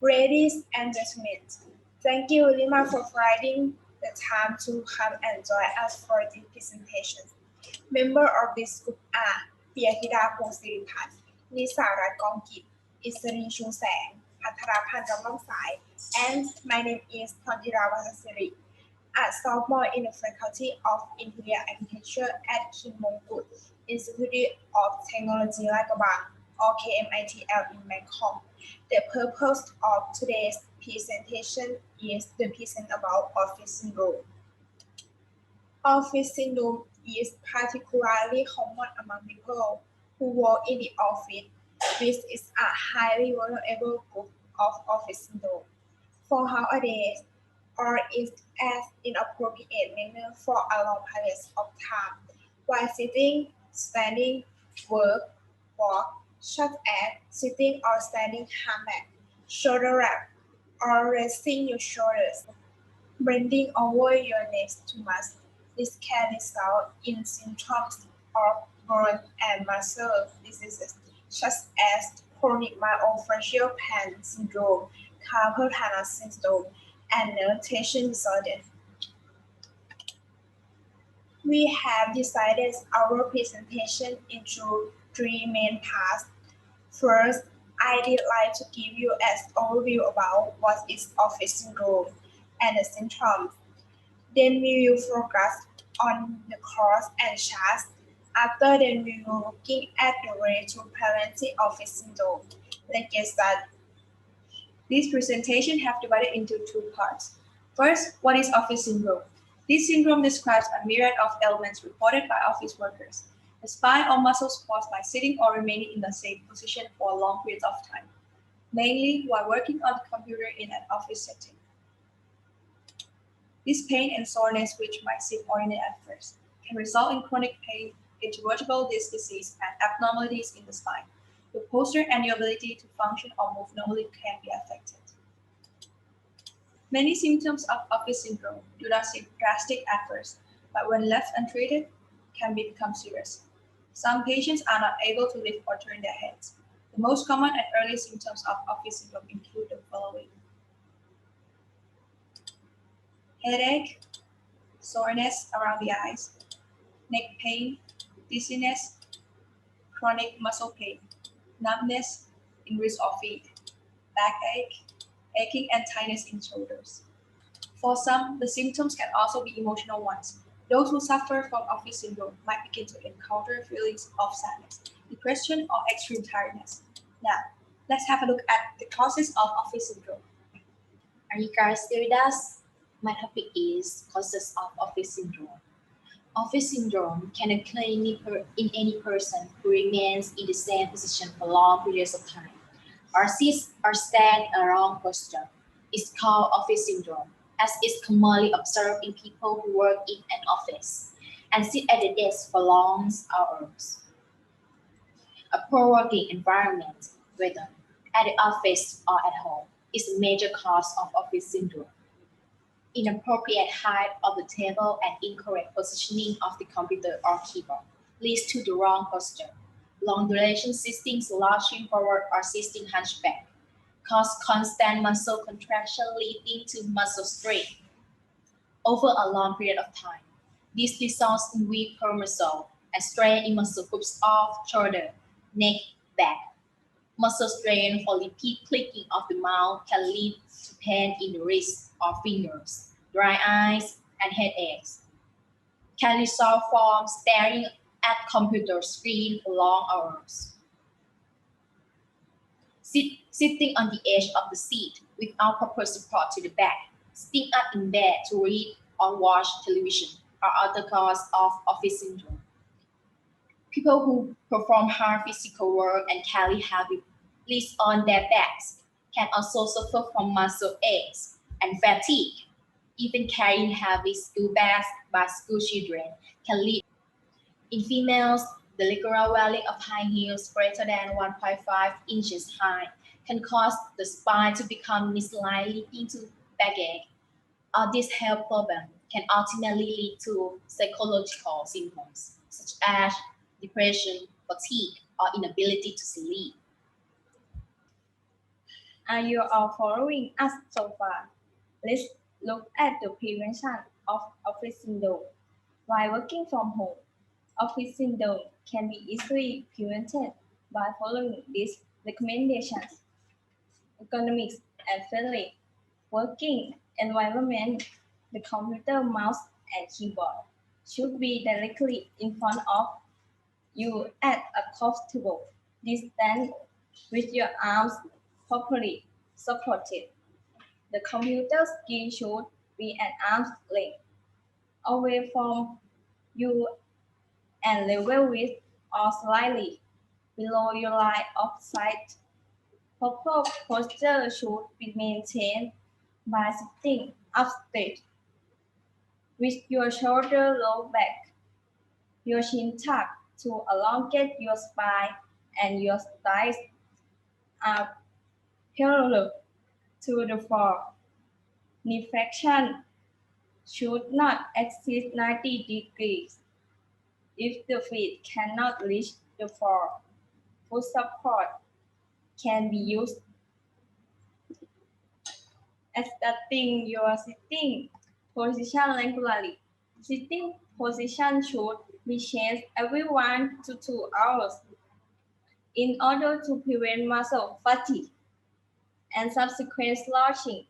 Ladies and gentlemen, thank you very much for finding the time to come and join us for this presentation. Members of this group are Piyatida Pongsiриพัฒน์ Nisa Ratgongkit, Isri Chusang, Patarapan Ramamsai, and my name is Thondira Vasasiri, a sophomore in the Faculty of Interior Architecture at Kim Mongkut Institute of Technology Lagabang, or KMITL in Bangkok. The purpose of today's presentation is to present about office syndrome. Office syndrome is particularly common among people who work in the office, which is a highly vulnerable group of office syndrome. For nowadays, or is as inappropriate manner for a long period of time, while sitting, standing, walk, such as sitting or standing hammock, shoulder wrap, or resting your shoulders, bending over your neck too much. This can result in symptoms of bone and muscle diseases such as chronic myofascial pain syndrome, carpal tunnel syndrome, and nerve tension disorder. We have divided our presentation into three main parts. First, I would like to give you an overview about what is office syndrome and the symptoms. Then we will focus on the cause and charts. After then, we will looking at the way to prevent office syndrome. Let's get started. This presentation have divided into two parts. First, what is office syndrome? This syndrome describes a myriad of ailments reported by office workers. The spine or muscles caused by sitting or remaining in the same position for long periods of time, mainly while working on the computer in an office setting. This pain and soreness, which might seem ordinary at first, can result in chronic pain, intervertebral disc disease, and abnormalities in the spine. The posture and your ability to function or move normally can be affected. Many symptoms of office syndrome do not seem drastic at first, but when left untreated, can become serious. Some patients are not able to lift or turn their heads. The most common and early symptoms of office syndrome include the following: headache, soreness around the eyes, neck pain, dizziness, chronic muscle pain, numbness in wrist or feet, backache, aching and tightness in shoulders. For some, the symptoms can also be emotional ones. Those who suffer from office syndrome might begin to encounter feelings of sadness, depression, or extreme tiredness. Now, let's have a look at the causes of office syndrome. Are you guys still with us? My topic is causes of office syndrome. Office syndrome can occur in any person who remains in the same position for long periods of time, or sits or stand in a wrong posture. It's called office syndrome, as it's commonly observed in people who work in an office and sit at the desk for long hours. A poor working environment, whether at the office or at home, is a major cause of office syndrome. Inappropriate height of the table and incorrect positioning of the computer or keyboard leads to the wrong posture. Long duration sitting slouching forward or sitting hunchback cause constant muscle contraction leading to muscle strain over a long period of time. This results in weak core muscle and strain in muscle groups of shoulder, neck, back. Muscle strain for repeat clicking of the mouse can lead to pain in the wrist or fingers, dry eyes, and headaches. Can result from staring at computer screen for long hours. Sitting on the edge of the seat without proper support to the back, sitting up in bed to read or watch television are other causes of office syndrome. People who perform hard physical work and carry heavy lists on their backs can also suffer from muscle aches and fatigue. Even carrying heavy school bags by school children can lead. In females, the regular wearing of high heels greater than 1.5 inches high can cause the spine to become misaligned, leading to backache. This health problem can ultimately lead to psychological symptoms such as depression, fatigue, or inability to sleep. Are you all following us so far? Let's look at the prevention of office syndrome. While working from home, office syndrome can be easily prevented by following these recommendations. Ergonomics and friendly working environment. The computer, mouse, and keyboard should be directly in front of you at a comfortable distance with your arms properly supported. The computer screen should be an arm's length away from you and level with or slightly below your line of sight. Proper posture should be maintained by sitting up straight with your shoulder rolled back, your chin tucked to elongate your spine, and your thighs are parallel to the floor. Knee flexion should not exceed 90 degrees. If the feet cannot reach the floor, foot support can be used. Adjusting your sitting position regularly. Sitting position should be changed every 1 to 2 hours in order to prevent muscle fatigue and subsequent slouching.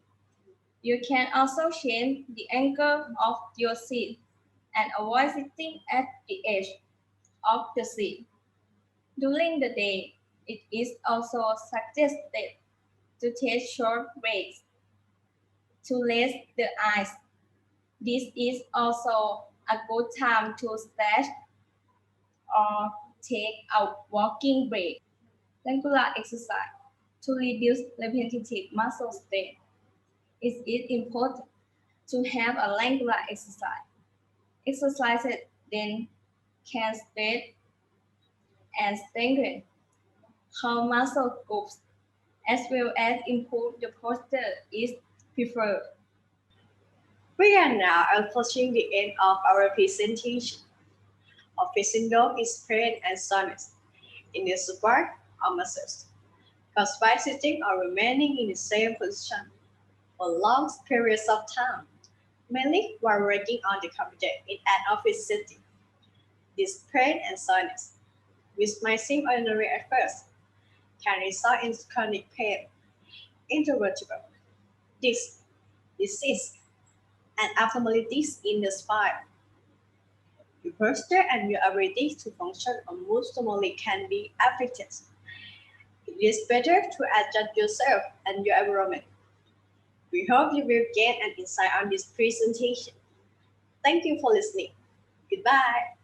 You can also change the angle of your seat and avoid sitting at the edge of the seat. During the day, it is also suggested to take short breaks to rest the eyes. This is also a good time to stretch or take a walking break. Regular exercise to reduce repetitive muscle strain. It is important to have a regular exercise. Exercises then can stretch and strengthen how muscle groups as well as improve the posture is preferred. We are now approaching the end of our presentation. Office syndrome is pain and soreness in the support or muscles caused by sitting or remaining in the same position for long periods of time, mainly while working on the computer in an office setting. This pain and soreness, which might seem ordinary at first, can result in chronic pain, intervertebral disc disease, and abnormalities in the spine. Your posture and your ability to function or move normally can be affected. It is better to adjust yourself and your environment. We hope you will gain an insight on this presentation. Thank you for listening. Goodbye.